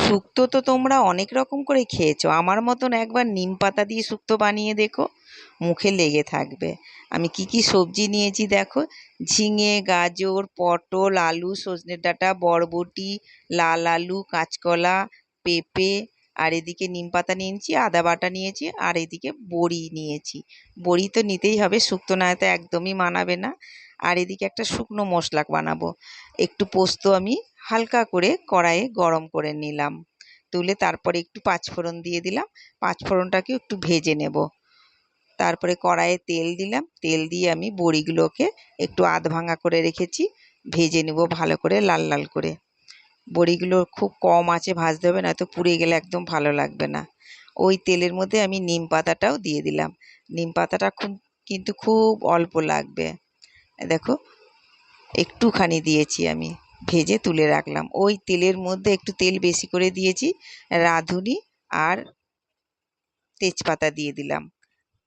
শুক্তো তো তোমরা অনেক রকম করে খেয়েছো, আমার মতন একবার নিম পাতা দিয়ে শুক্তো বানিয়ে দেখো, মুখে লেগে থাকবে। আমি কি কি সবজি নিয়েছি দেখো, ঝিঙে, গাজর, পটল, আলু, সজনে ডাঁটা, বরবটি, লাল আলু, কাঁচকলা, পেঁপে, আর এদিকে নিম পাতা নিয়েছি, আদা বাটা নিয়েছি, আর এদিকে বড়ি নিয়েছি। বড়ি তো নিতেই হবে, শুক্তো না তো একদমই মানাবে না। আর এদিকে একটা শুকনো মশলা বানাবো, একটু পোস্ত আমি হালকা করে কড়াইয়ে গরম করে নিলাম, তুলে তারপরে একটু পাঁচফোড়ন দিয়ে দিলাম, পাঁচফোড়নটাকে একটু ভেজে নেব। তারপরে কড়াইয়ে তেল দিলাম, তেল দিয়ে আমি বড়িগুলোকে একটু আধ ভাঙা করে রেখেছি, ভেজে নেব ভালো করে লাল লাল করে। বড়িগুলো খুব কম আঁচে ভাজতে হবে, নয়তো পুড়ে গেলে একদম ভালো লাগবে না। ওই তেলের মধ্যে আমি নিম পাতাটাও দিয়ে দিলাম, নিম পাতাটা কিন্তু খুব অল্প লাগবে। দেখো একটুখানি দিয়েছি আমি, ভেজে তুলে রাখলাম। ওই তেলের মধ্যে একটু তেল বেশি করে দিয়েছি, রাঁধুনি আর তেজপাতা দিয়ে দিলাম।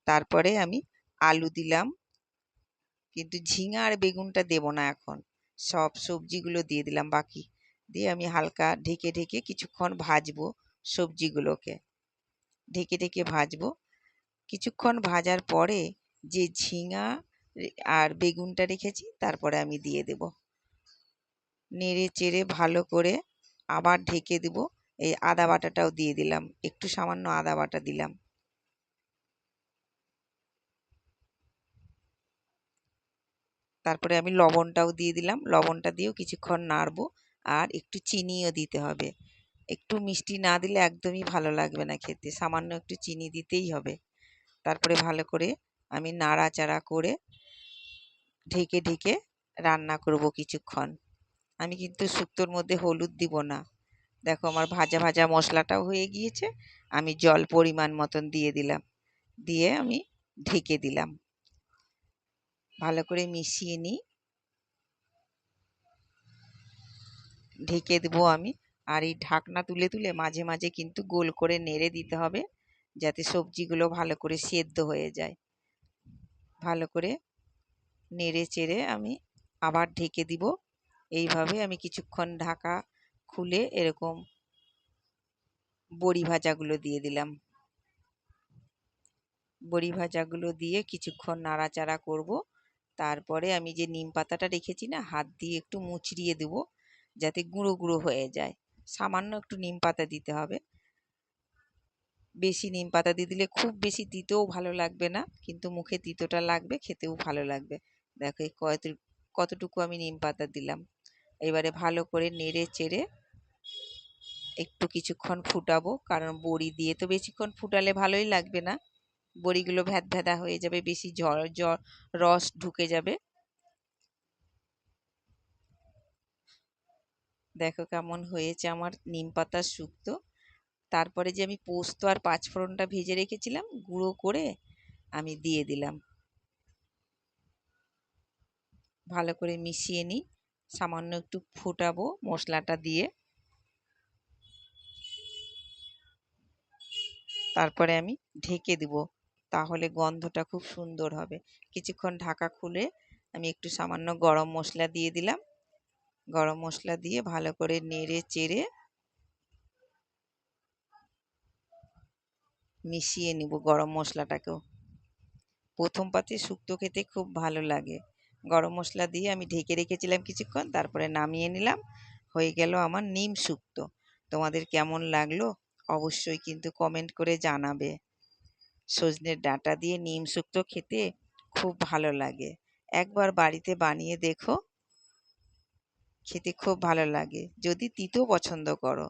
তারপরে আমি আলু দিলাম, কিন্তু ঝিঙা আর বেগুনটা দেব না এখন, সব সবজিগুলো দিয়ে দিলাম বাকি। দিয়ে আমি হালকা ঢেকে ঢেকে কিছুক্ষণ ভাজবো সবজিগুলোকে, ঢেকে ঢেকে ভাজবো। কিছুক্ষণ ভাজার পরে যে ঝিঙা আর বেগুনটা রেখেছি তারপরে আমি দিয়ে দেব, নেড়ে চেড়ে ভালো করে আবার ঢেকে দেব। এই আদা বাটাটাও দিয়ে দিলাম, একটু সামান্য আদা বাটা দিলাম। তারপরে আমি লবণটাও দিয়ে দিলাম, লবণটা দিয়েও কিছুক্ষণ নাড়বো। আর একটু চিনিও দিতে হবে, একটু মিষ্টি না দিলে একদমই ভালো লাগবে না খেতে, সামান্য একটু চিনি দিতেই হবে। তারপরে ভালো করে আমি নাড়াচাড়া করে ঢেকে ঢেকে রান্না করব কিছুক্ষণ। আমি কিন্তু শুক্তোর মধ্যে হলুদ দিব না। দেখো আমার ভাজা ভাজা মশলাটাও হয়ে গিয়েছে, আমি জল পরিমাণ মতন দিয়ে দিলাম, দিয়ে আমি ঢেকে দিলাম, ভালো করে মিশিয়ে নিই, ঢেকে দেবো আমি। আর এই ঢাকনা তুলে তুলে মাঝে মাঝে কিন্তু গোল করে নেড়ে দিতে হবে, যাতে সবজিগুলো ভালো করে সেদ্ধ হয়ে যায়। ভালো করে নেড়ে চেড়ে আমি আবার ঢেকে দিব। এইভাবে আমি কিছুক্ষণ ঢাকা খুলে এরকম বড়ি ভাজাগুলো দিয়ে দিলাম, বড়ি ভাজাগুলো দিয়ে কিছুক্ষণ নাড়াচাড়া করব। তারপরে আমি যে নিম পাতাটা রেখেছি না, হাত দিয়ে একটু মুচড়িয়ে দেব, যাতে গুঁড়ো গুঁড়ো হয়ে যায়। সামান্য একটু নিম পাতা দিতে হবে, বেশি নিম পাতা দিয়ে দিলে খুব বেশি তিতেও ভালো লাগবে না, কিন্তু মুখে তিতোটা লাগবে, খেতেও ভালো লাগবে। দেখো এই কতটুকু আমি নিম পাতা দিলাম। এবারে ভালো করে নেড়ে চেড়ে একটু কিছুক্ষণ ফুটাবো, কারণ বড়ি দিয়ে তো বেশিক্ষণ ফুটালে ভালোই লাগবে না, বড়িগুলো ভ্যাদ ভ্যাদা হয়ে যাবে, বেশি রস ঢুকে যাবে। দেখো কেমন হয়েছে আমার নিম পাতার শুক্তো। তারপরে যে আমি পোস্ত আর পাঁচফোড়নটা ভেজে রেখেছিলাম গুঁড়ো করে, আমি দিয়ে দিলাম, ভালো করে মিশিয়ে নিই, সামান্য একটু ফুটাবো মশলাটা দিয়ে। তারপরে আমি ঢেকে দিব, তাহলে গন্ধটা খুব সুন্দর হবে। কিছুক্ষণ ঢাকা খুলে আমি একটু সামান্য গরম মশলা দিয়ে দিলাম, গরম মশলা দিয়ে ভালো করে নেড়ে চেড়ে মিশিয়ে নিব গরম মশলাটাকেও। প্রথম পাতে শুক্তো খেতে খুব ভালো লাগে। গরম মশলা দিয়ে আমি ঢেকে রেখেছিলাম কিছুক্ষণ, তারপরে নামিয়ে নিলাম। হয়ে গেল আমার নিম শুক্তো। তোমাদের কেমন লাগলো অবশ্যই কিন্তু কমেন্ট করে জানাবে। সজনের ডাঁটা দিয়ে নিম শুক্তো খেতে খুব ভালো লাগে, একবার বাড়িতে বানিয়ে দেখো, খেতে খুব ভালো লাগে। যদি তিতো পছন্দ করো